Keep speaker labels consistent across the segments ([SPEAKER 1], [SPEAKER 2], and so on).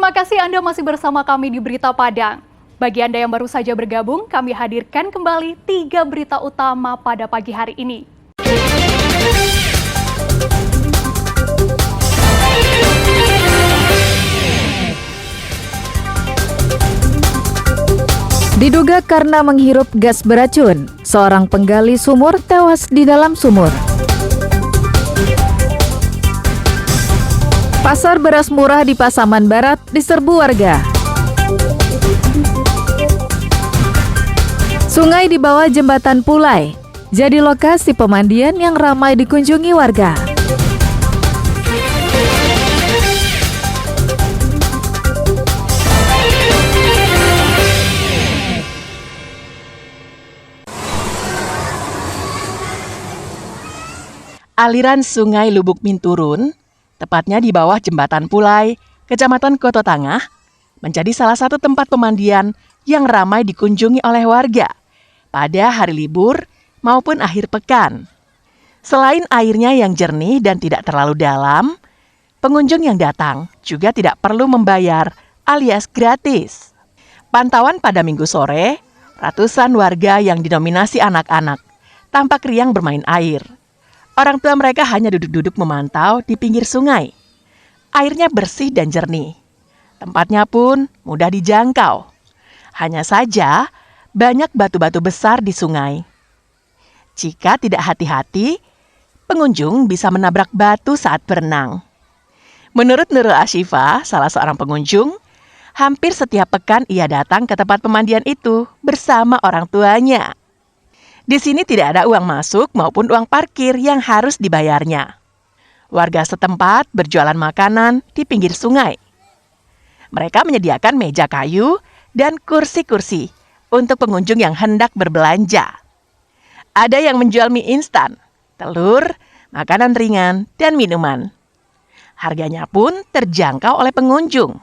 [SPEAKER 1] Terima kasih Anda masih bersama kami di Berita Padang. Bagi Anda yang baru saja bergabung, kami hadirkan kembali 3 berita utama pada pagi hari ini.
[SPEAKER 2] Diduga karena menghirup gas beracun, seorang penggali sumur tewas di dalam sumur. Pasar beras murah di Pasaman Barat diserbu warga. Sungai di bawah jembatan Pulai jadi lokasi pemandian yang ramai dikunjungi warga.
[SPEAKER 3] Aliran Sungai Lubuk Minturun, tepatnya di bawah Jembatan Pulai, Kecamatan Koto Tangah, menjadi salah satu tempat pemandian yang ramai dikunjungi oleh warga pada hari libur maupun akhir pekan. Selain airnya yang jernih dan tidak terlalu dalam, pengunjung yang datang juga tidak perlu membayar alias gratis. Pantauan pada Minggu sore, ratusan warga yang didominasi anak-anak tampak riang bermain air. Orang tua mereka hanya duduk-duduk memantau di pinggir sungai. Airnya bersih dan jernih. Tempatnya pun mudah dijangkau. Hanya saja, banyak batu-batu besar di sungai. Jika tidak hati-hati, pengunjung bisa menabrak batu saat berenang. Menurut Nurul Ashifa, salah seorang pengunjung, hampir setiap pekan ia datang ke tempat pemandian itu bersama orang tuanya. Di sini tidak ada uang masuk maupun uang parkir yang harus dibayarnya. Warga setempat berjualan makanan di pinggir sungai. Mereka menyediakan meja kayu dan kursi-kursi untuk pengunjung yang hendak berbelanja. Ada yang menjual mie instan, telur, makanan ringan, dan minuman. Harganya pun terjangkau oleh pengunjung.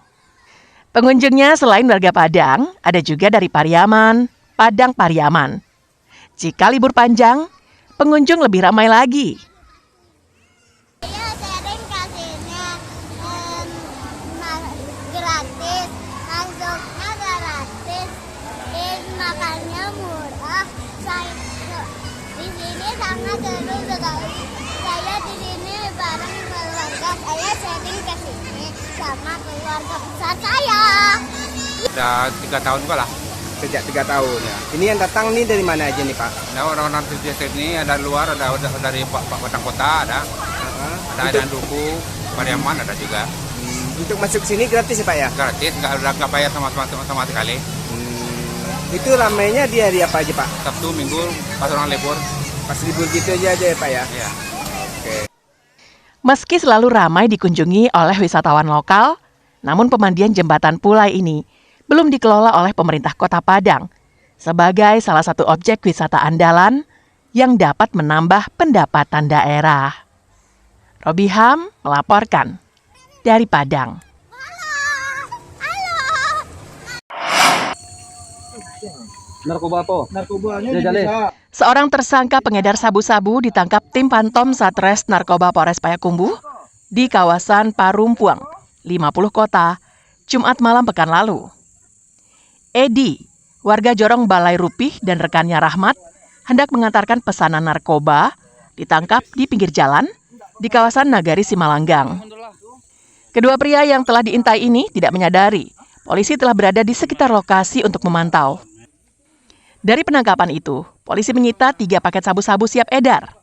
[SPEAKER 3] Pengunjungnya selain warga Padang, ada juga dari Pariaman, Padang Pariaman. Jika libur panjang, pengunjung lebih ramai lagi.
[SPEAKER 4] Saya sering kasihnya gratis, masuknya gratis, makannya murah. Di sini sangat seru sekali. Saya di sini bareng keluarga saya sering kesini sama keluarga besar saya.
[SPEAKER 5] Udah 3 tahun kok lah.
[SPEAKER 6] Sejak 3 tahun. Ya. Ini yang datang nih dari mana aja nih Pak?
[SPEAKER 5] Nah, orang-orang di sini ada luar, ada dari Batang Kota, ada Duku, Pariaman ada juga.
[SPEAKER 6] Untuk masuk sini gratis ya Pak ya?
[SPEAKER 5] Gratis, nggak bayar sama sekali.
[SPEAKER 6] Itu ramainya di hari apa aja Pak?
[SPEAKER 5] Sabtu, Minggu, pas orang libur.
[SPEAKER 6] Pas libur gitu aja ya Pak ya?
[SPEAKER 5] Iya.
[SPEAKER 6] Oke.
[SPEAKER 3] Meski selalu ramai dikunjungi oleh wisatawan lokal, namun pemandian Jembatan Pulai ini belum dikelola oleh pemerintah Kota Padang sebagai salah satu objek wisata andalan yang dapat menambah pendapatan daerah. Robiham melaporkan dari Padang.
[SPEAKER 6] Narkoba apa? Narkobanya bisa.
[SPEAKER 3] Seorang tersangka pengedar sabu-sabu ditangkap tim Pantom Satres Narkoba Polres Payakumbuh di kawasan Parumpuang, 50 Kota, Jumat malam pekan lalu. Edi, warga Jorong Balai Rupih dan rekannya Rahmat, hendak mengantarkan pesanan narkoba, ditangkap di pinggir jalan di kawasan Nagari Simalanggang. Kedua pria yang telah diintai ini tidak menyadari polisi telah berada di sekitar lokasi untuk memantau. Dari penangkapan itu, polisi menyita 3 paket sabu-sabu siap edar.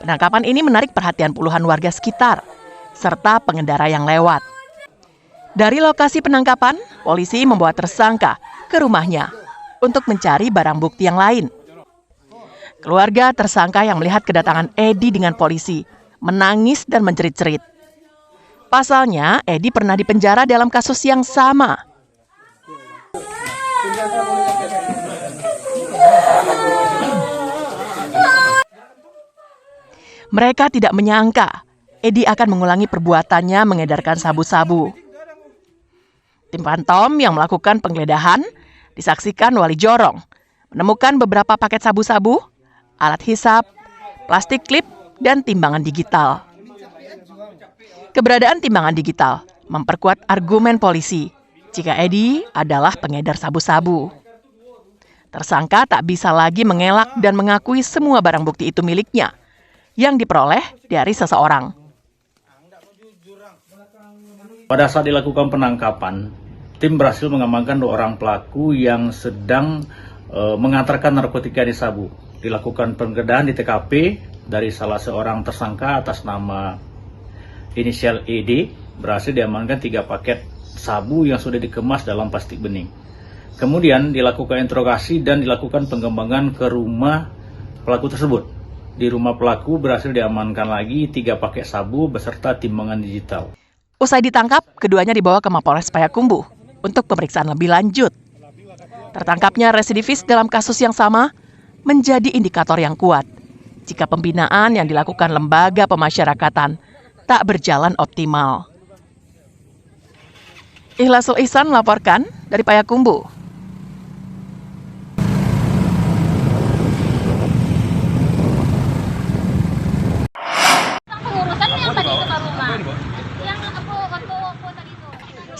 [SPEAKER 3] Penangkapan ini menarik perhatian puluhan warga sekitar, serta pengendara yang lewat. Dari lokasi penangkapan, polisi membawa tersangka ke rumahnya untuk mencari barang bukti yang lain. Keluarga tersangka yang melihat kedatangan Edi dengan polisi menangis dan menjerit-jerit. Pasalnya, Edi pernah dipenjara dalam kasus yang sama. Mereka tidak menyangka Edi akan mengulangi perbuatannya mengedarkan sabu-sabu. Tim Pantom yang melakukan penggeledahan disaksikan Wali Jorong menemukan beberapa paket sabu-sabu, alat hisap, plastik klip, dan timbangan digital. Keberadaan timbangan digital memperkuat argumen polisi jika Edi adalah pengedar sabu-sabu. Tersangka tak bisa lagi mengelak dan mengakui semua barang bukti itu miliknya yang diperoleh dari seseorang.
[SPEAKER 7] Pada saat dilakukan penangkapan, tim berhasil mengamankan 2 orang pelaku yang sedang mengantarkan narkotika di sabu. Dilakukan penggeledahan di TKP dari salah seorang tersangka atas nama inisial ED, berhasil diamankan 3 paket sabu yang sudah dikemas dalam plastik bening. Kemudian dilakukan interogasi dan dilakukan pengembangan ke rumah pelaku tersebut. Di rumah pelaku berhasil diamankan lagi 3 paket sabu beserta timbangan digital.
[SPEAKER 3] Usai ditangkap, keduanya dibawa ke Mapolres Payakumbuh untuk pemeriksaan lebih lanjut. Tertangkapnya residivis dalam kasus yang sama menjadi indikator yang kuat jika pembinaan yang dilakukan lembaga pemasyarakatan tak berjalan optimal. Ikhlasul Ihsan melaporkan dari Payakumbuh.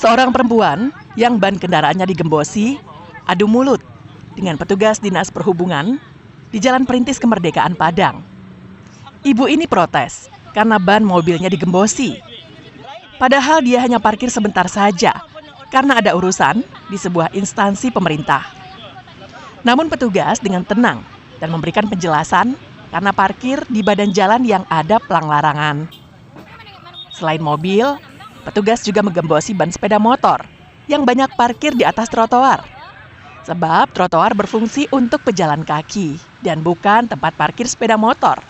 [SPEAKER 3] Seorang perempuan yang ban kendaraannya digembosi adu mulut dengan petugas Dinas Perhubungan di Jalan Perintis Kemerdekaan Padang. Ibu ini protes karena ban mobilnya digembosi. Padahal dia hanya parkir sebentar saja karena ada urusan di sebuah instansi pemerintah. Namun petugas dengan tenang dan memberikan penjelasan karena parkir di badan jalan yang ada pelang larangan. Selain mobil, petugas juga menggembosi ban sepeda motor yang banyak parkir di atas trotoar. Sebab trotoar berfungsi untuk pejalan kaki dan bukan tempat parkir sepeda motor.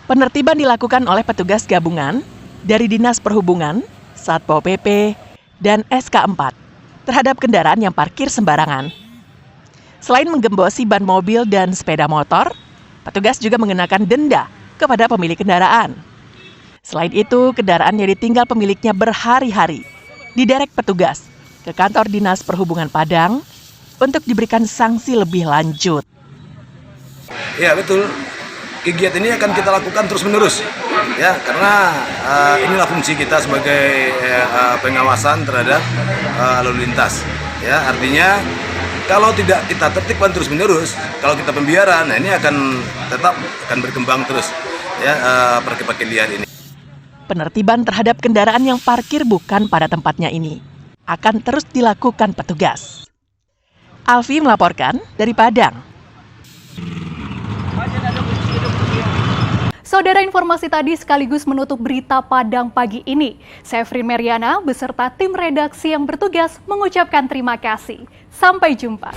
[SPEAKER 3] Penertiban dilakukan oleh petugas gabungan dari Dinas Perhubungan, Satpol PP, dan SK4 terhadap kendaraan yang parkir sembarangan. Selain menggembosi ban mobil dan sepeda motor, petugas juga mengenakan denda kepada pemilik kendaraan. Selain itu, kendaraan yang ditinggal pemiliknya berhari-hari diderek petugas ke kantor Dinas Perhubungan Padang untuk diberikan sanksi lebih lanjut.
[SPEAKER 8] Ya betul, kegiatan ini akan kita lakukan terus-menerus, ya karena inilah fungsi kita sebagai pengawasan terhadap lalu lintas. Ya artinya kalau tidak kita tertibkan terus-menerus, kalau kita pembiaran, nah ini akan tetap berkembang terus, ya parkir-parkir liar ini.
[SPEAKER 3] Penertiban terhadap kendaraan yang parkir bukan pada tempatnya ini akan terus dilakukan petugas. Alfi melaporkan dari Padang.
[SPEAKER 1] Saudara, informasi tadi sekaligus menutup berita Padang pagi ini. Saya Frin Meriana beserta tim redaksi yang bertugas mengucapkan terima kasih. Sampai jumpa.